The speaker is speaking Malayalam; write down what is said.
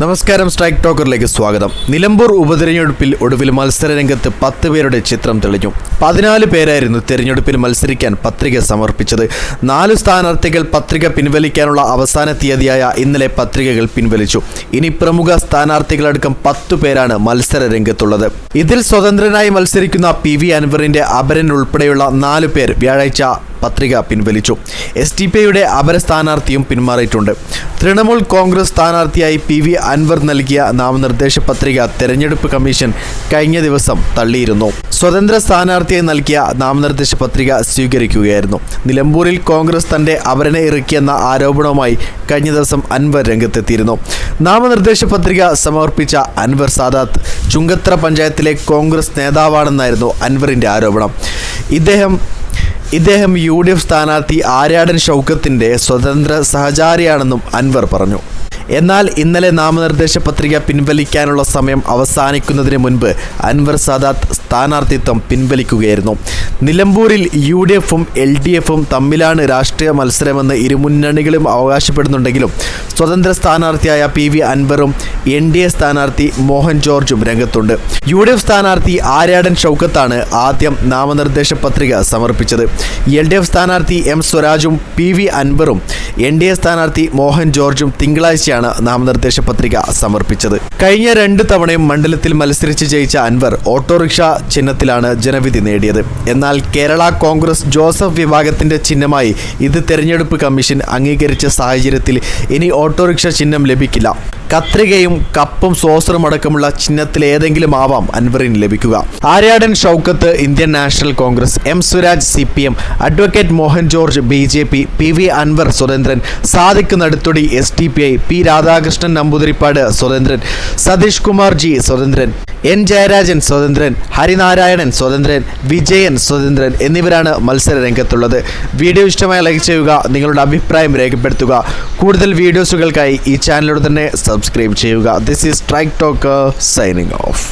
നമസ്കാരം, സ്ട്രൈക്ക് ടോക്കറിലേക്ക് സ്വാഗതം. നിലമ്പൂർ ഉപതെരഞ്ഞെടുപ്പിൽ ഒടുവിൽ മത്സരരംഗത്ത് 10 പേരുടെ ചിത്രം തെളിഞ്ഞു. 14 പേരായിരുന്നു തെരഞ്ഞെടുപ്പിൽ മത്സരിക്കാൻ പത്രിക സമർപ്പിച്ചത്. 4 സ്ഥാനാർത്ഥികൾ പത്രിക പിൻവലിക്കാനുള്ള അവസാന തീയതിയായ ഇന്നലെ പത്രികകൾ പിൻവലിച്ചു. ഇനി പ്രമുഖ സ്ഥാനാർത്ഥികളടക്കം 10 പേരാണ് മത്സര രംഗത്തുള്ളത്. ഇതിൽ സ്വതന്ത്രനായി മത്സരിക്കുന്ന PV അൻവറിന്റെ അപരൻ ഉൾപ്പെടെയുള്ള 4 പേർ വ്യാഴാഴ്ച പത്രിക പിൻവലിച്ചു. SDPയുടെ അപര സ്ഥാനാർത്ഥിയും പിന്മാറിയിട്ടുണ്ട്. തൃണമൂൽ കോൺഗ്രസ് സ്ഥാനാർത്ഥിയായി PV അൻവർ നൽകിയ നാമനിർദ്ദേശ പത്രിക തെരഞ്ഞെടുപ്പ് കമ്മീഷൻ കഴിഞ്ഞ ദിവസം തള്ളിയിരുന്നു. സ്വതന്ത്ര സ്ഥാനാർത്ഥിയായി നൽകിയ നാമനിർദ്ദേശ പത്രിക സ്വീകരിക്കുകയായിരുന്നു. നിലമ്പൂരിൽ കോൺഗ്രസ് തന്റെ അപരനെ ഇറക്കിയെന്ന ആരോപണവുമായി കഴിഞ്ഞ ദിവസം അൻവർ രംഗത്തെത്തിയിരുന്നു. നാമനിർദ്ദേശ പത്രിക സമർപ്പിച്ച അൻവർ സാദാത്ത് ചുങ്കത്ര പഞ്ചായത്തിലെ കോൺഗ്രസ് നേതാവാണെന്നായിരുന്നു അൻവറിന്റെ ആരോപണം. ഇദ്ദേഹം UDF സ്ഥാനാർത്ഥി ആര്യാടൻ ഷൗക്കത്തിന്റെ സ്വതന്ത്ര സഹചാരിയാണെന്നും അൻവർ പറഞ്ഞു. എന്നാൽ ഇന്നലെ നാമനിർദ്ദേശ പത്രിക പിൻവലിക്കാനുള്ള സമയം അവസാനിക്കുന്നതിന് മുൻപ് അൻവർ സാദാത്ത് സ്ഥാനാർത്ഥിത്വം പിൻവലിക്കുകയായിരുന്നു. നിലമ്പൂരിൽ UDFും LDFും തമ്മിലാണ് രാഷ്ട്രീയ മത്സരമെന്ന് ഇരുമുന്നണികളും അവകാശപ്പെടുന്നുണ്ടെങ്കിലും സ്വതന്ത്ര സ്ഥാനാർത്ഥിയായ PV അൻവറും NDA സ്ഥാനാർത്ഥി മോഹൻ ജോർജും രംഗത്തുണ്ട്. UDF സ്ഥാനാർത്ഥി ആര്യാടൻ ഷൗക്കത്താണ് ആദ്യം നാമനിർദ്ദേശ പത്രിക സമർപ്പിച്ചത്. LDF സ്ഥാനാർത്ഥി M സ്വരാജും PV അൻവറും NDA സ്ഥാനാർത്ഥി മോഹൻ ജോർജും തിങ്കളാഴ്ച നാമനിർദ്ദേശ പത്രിക സമർപ്പിച്ചത്. കഴിഞ്ഞ 2 തവണയും മണ്ഡലത്തിൽ മത്സരിച്ച് ജയിച്ച അൻവർ ഓട്ടോറിക്ഷ ചിഹ്നത്തിലാണ് ജനവിധി നേടിയത്. എന്നാൽ കേരള കോൺഗ്രസ് ജോസഫ് വിഭാഗത്തിന്റെ ചിഹ്നമായി ഇത് തെരഞ്ഞെടുപ്പ് കമ്മീഷൻ അംഗീകരിച്ച സാഹചര്യത്തിൽ ഇനി ഓട്ടോറിക്ഷ ചിഹ്നം ലഭിക്കില്ല. കത്രികയും കപ്പും സോസറും അടക്കമുള്ള ചിഹ്നത്തിൽ ഏതെങ്കിലും ആവാം അൻവറിന് ലഭിക്കുക. Aryadan Shoukath Indian National Congress, M Swaraj CPM, advocate Mohan George BJP, PV Anvar സ്വതന്ത്രൻ, സാദിഖ് നടുത്തൊടി SDPI, P രാധാകൃഷ്ണൻ നമ്പൂതിരിപ്പാട് സ്വതന്ത്രൻ, സതീഷ് കുമാർ G സ്വതന്ത്രൻ, N ജയരാജൻ സ്വതന്ത്രൻ, ഹരിനാരായണൻ സ്വതന്ത്രൻ, വിജയൻ സ്വതന്ത്രൻ എന്നിവരാണ് മത്സര രംഗത്തുള്ളത്. വീഡിയോ ഇഷ്ടമായി ലൈക്ക് ചെയ്യുക, നിങ്ങളുടെ അഭിപ്രായം രേഖപ്പെടുത്തുക. കൂടുതൽ വീഡിയോസുകൾക്കായി ഈ ചാനലിലൂടെ തന്നെ സബ്സ്ക്രൈബ് ചെയ്യുക. This is strike talker signing off.